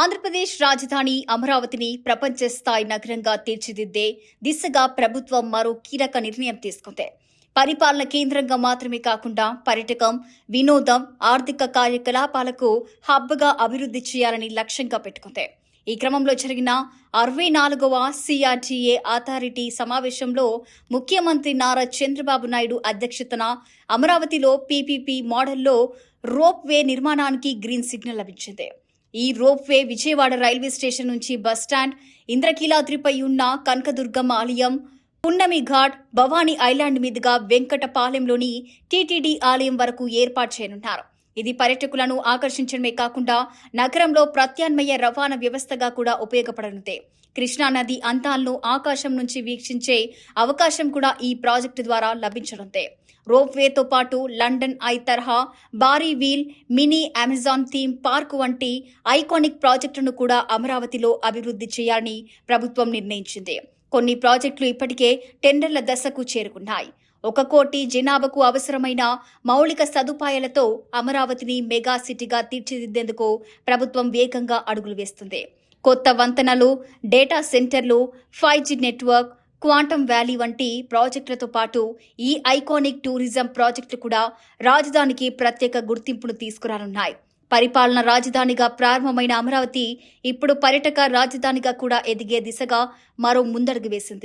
ఆంధ్రప్రదేశ్ రాజధాని అమరావతిని ప్రపంచ స్థాయి నగరంగా తీర్చిదిద్దే దిశగా ప్రభుత్వం మరో కీలక నిర్ణయం తీసుకుంది. పరిపాలన కేంద్రంగా మాత్రమే కాకుండా పర్యాటకం, వినోదం, ఆర్థిక కార్యకలాపాలకు హబ్గా అభివృద్ధి చేయాలని లక్ష్యంగా పెట్టుకుంది. ఈ క్రమంలో జరిగిన 64వ సిఆర్టీఏ అథారిటీ సమావేశంలో ముఖ్యమంత్రి నారా చంద్రబాబు నాయుడు అధ్యక్షతన అమరావతిలో పీపీపీ మోడల్లో రోప్ వే నిర్మాణానికి గ్రీన్ సిగ్నల్ లభించింది. ఈ rope way Vijayawada railway station నుంచి బస్టాండ్, ఇంద్రకీలాద్రిపై ఉన్న కనకదుర్గమ్మ ఆలయం, పున్నమి ఘాట్, భవానీ ఐలాండ్ మీదుగా వెంకటపాలెంలోని టీటీడీ ఆలయం వరకు ఏర్పాటు చేయనున్నారు. ఇది పర్యాటకులను ఆకర్షించడమే కాకుండా నగరంలో ప్రత్యామ్నాయ రవాణా వ్యవస్థగా కూడా ఉపయోగపడనుంది. కృష్ణానది అంతాలను ఆకాశం నుంచి వీక్షించే అవకాశం కూడా ఈ ప్రాజెక్టు ద్వారా లభించనుంది. రోప్ వేతో పాటు లండన్ ఐ తరహా భారీ wheel, mini Amazon theme park వంటి ఐకానిక్ ప్రాజెక్టులను కూడా అమరావతిలో అభివృద్ధి చేయాలని ప్రభుత్వం నిర్ణయించింది. కొన్ని ప్రాజెక్టులు ఇప్పటికే టెండర్ల దశకు చేరుకున్నాయి. 1 కోటి జనాభాకు అవసరమైన మౌలిక సదుపాయాలతో అమరావతిని మెగా సిటీగా తీర్చిదిద్దేందుకు ప్రభుత్వం వేగంగా అడుగులు వేస్తుంది. కొత్త వంతెనలు, డేటా సెంటర్లు, 5G నెట్వర్క్, క్వాంటమ్ వ్యాలీ వంటి ప్రాజెక్టులతో పాటు ఈ ఐకానిక్ టూరిజం ప్రాజెక్టులు కూడా రాజధానికి ప్రత్యేక గుర్తింపును తీసుకురానున్నాయి. పరిపాలన రాజధానిగా ప్రారంభమైన అమరావతి ఇప్పుడు పర్యాటక రాజధానిగా కూడా ఎదిగే దిశగా మరో ముందడుగు వేసింది.